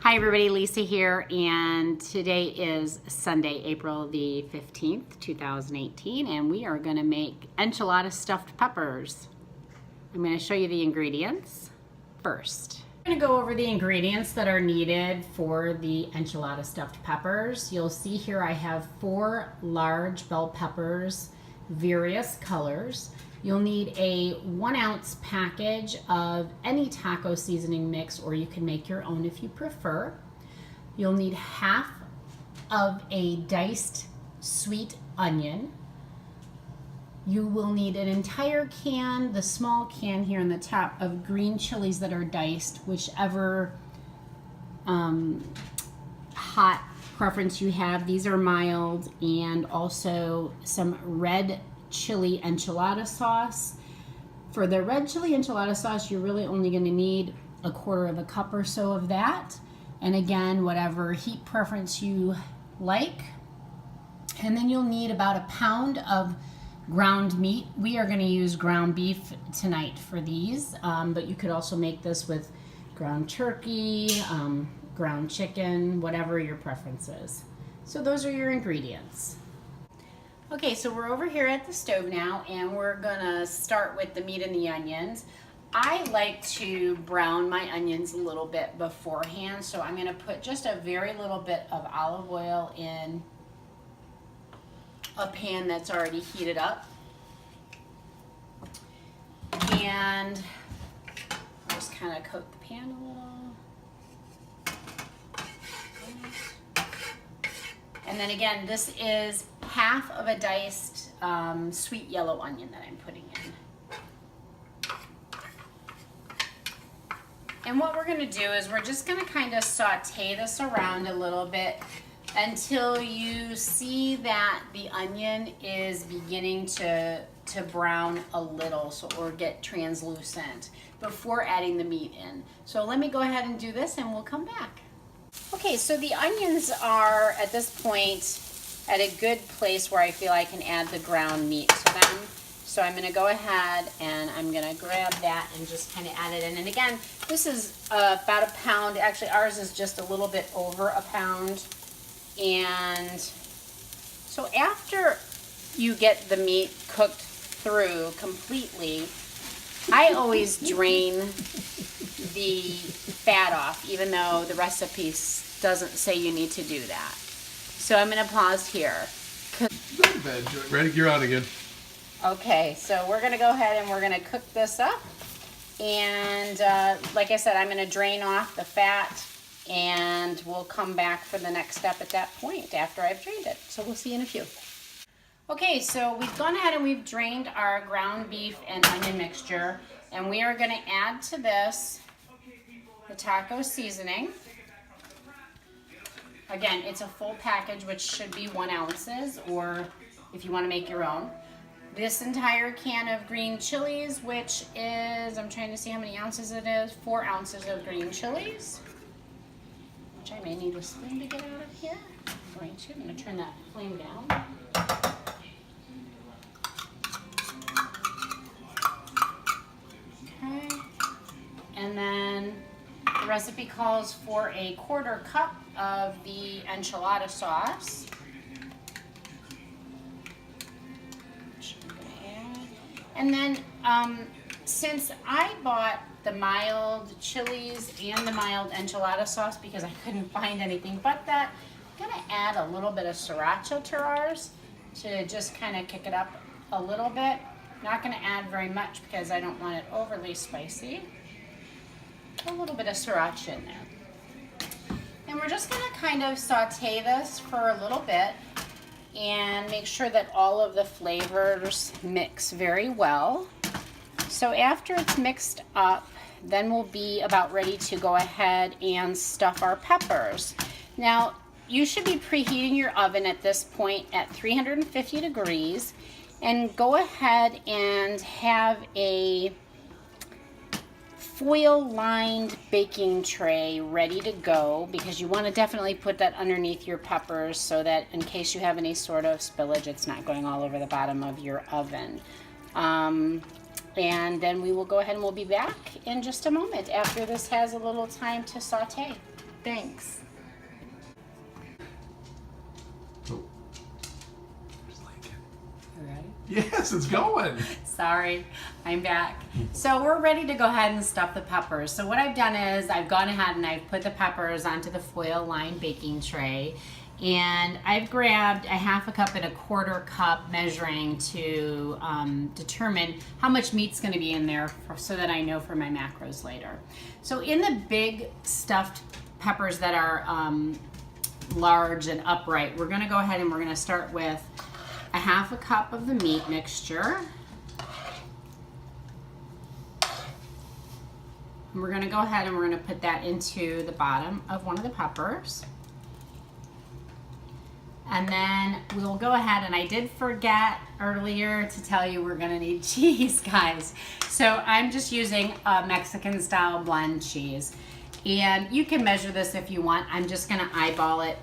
Hi everybody, Lisa here, and today is Sunday, April the 15th, 2018, and we are going to make enchilada stuffed peppers. I'm going to show you the ingredients first. I'm going to go over the ingredients that are needed for the enchilada stuffed peppers. You'll see here I have 4 large bell peppers, various colors. You'll need a 1 ounce package of any taco seasoning mix, or you can make your own if you prefer. You'll need half of a diced sweet onion. You will need an entire can, the small can here on the top, of green chilies that are diced, whichever hot preference you have. These are mild, and also some red chili enchilada sauce. For the red chili enchilada sauce, you're really only going to need 1/4 cup or so of that. And again, whatever heat preference you like. And then you'll need about 1 pound of ground meat. We are going to use ground beef tonight for these, but you could also make this with ground turkey, ground chicken, whatever your preference is. So those are your ingredients. Okay, so we're over here at the stove now, and we're gonna start with the meat and the onions. I like to brown my onions a little bit beforehand, so I'm gonna put just a very little bit of olive oil in a pan that's already heated up. And I'll just kind of coat the pan a little. And then again, this is half of a diced sweet yellow onion that I'm putting in. And what we're gonna do is we're just gonna kind of saute this around a little bit until you see that the onion is beginning to brown a little, or get translucent, before adding the meat in. So let me go ahead and do this and we'll come back. Okay, so the onions are at this point at a good place where I feel I can add the ground meat to them. So I'm gonna go ahead and I'm gonna grab that and just kind of add it in. And again, this is about 1 pound. Actually, ours is just a little bit over 1 pound. And so after you get the meat cooked through completely, I always drain the fat off, even though the recipe doesn't say you need to do that. So I'm going to pause here. Ready? You're on again. Okay, so we're going to go ahead and we're going to cook this up. And like I said, I'm going to drain off the fat, and we'll come back for the next step at that point after I've drained it. So we'll see you in a few. Okay, so we've gone ahead and we've drained our ground beef and onion mixture, and we are going to add to this the taco seasoning. Again, it's a full package, which should be 1 ounce, or if you want to make your own. This entire can of green chilies, which is, I'm trying to see how many ounces it is, 4 ounces of green chilies, which I may need a spoon to get out of here. I'm going to turn that flame down. Okay, and then the recipe calls for a 1/4 cup of the enchilada sauce, which I'm going to add. And then since I bought the mild chilies and the mild enchilada sauce because I couldn't find anything but that, I'm going to add a little bit of sriracha to ours to just kind of kick it up a little bit. Not going to add very much because I don't want it overly spicy. A little bit of sriracha in there. And we're just going to kind of saute this for a little bit and make sure that all of the flavors mix very well. So after it's mixed up, then we'll be about ready to go ahead and stuff our peppers. Now, you should be preheating your oven at this point at 350 degrees, and go ahead and have a foil-lined baking tray ready to go, because you want to definitely put that underneath your peppers so that in case you have any sort of spillage, it's not going all over the bottom of your oven. And then we will go ahead and we'll be back in just a moment after this has a little time to saute. Thanks. Oh. There's Lincoln. You ready? Yes, it's going. Sorry, I'm back. So we're ready to go ahead and stuff the peppers. So what I've done is I've gone ahead and I've put the peppers onto the foil lined baking tray, and I've grabbed a 1/2 cup and 1/4 cup measuring to determine how much meat's going to be in there so that I know for my macros later. So in the big stuffed peppers that are large and upright, we're going to go ahead and we're going to start with a 1/2 cup of the meat mixture. And we're going to go ahead and we're going to put that into the bottom of one of the peppers. And then we'll go ahead, and I did forget earlier to tell you we're going to need cheese, guys. So I'm just using a Mexican style blend cheese. And you can measure this if you want. I'm just going to eyeball it.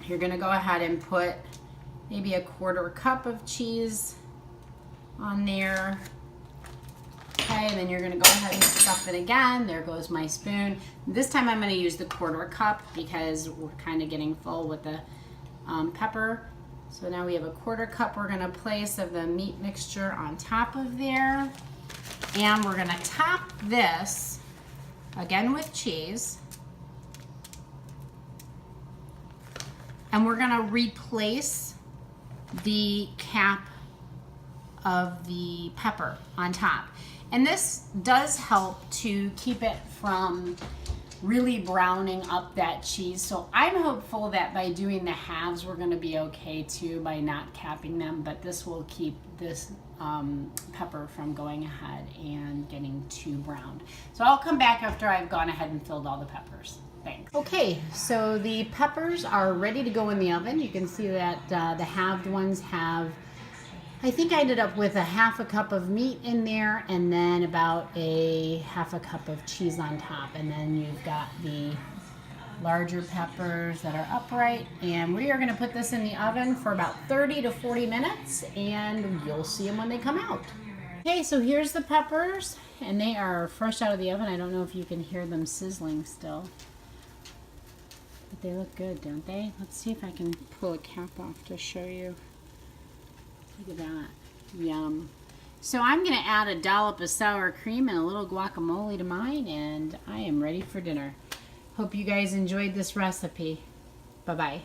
You're going to go ahead and put maybe a 1/4 cup of cheese on there. Okay, and then you're going to go ahead and stuff it again. There goes my spoon. This time I'm going to use the 1/4 cup because we're kind of getting full with the pepper. So now we have a 1/4 cup we're going to place of the meat mixture on top of there. And we're going to top this again with cheese. And we're going to replace the cap of the pepper on top. And this does help to keep it from really browning up that cheese. So I'm hopeful that by doing the halves, we're going to be okay too by not capping them, but this will keep this pepper from going ahead and getting too browned. So I'll come back after I've gone ahead and filled all the peppers. Thanks. Okay, so the peppers are ready to go in the oven. You can see that the halved ones have, I think I ended up with a 1/2 cup of meat in there and then about a 1/2 cup of cheese on top. And then you've got the larger peppers that are upright. And we are going to put this in the oven for about 30 to 40 minutes and you'll see them when they come out. Okay, so here's the peppers and they are fresh out of the oven. I don't know if you can hear them sizzling still. But they look good, don't they? Let's see if I can pull a cap off to show you. Look at that. Yum. So I'm going to add a dollop of sour cream and a little guacamole to mine, and I am ready for dinner. Hope you guys enjoyed this recipe. Bye-bye.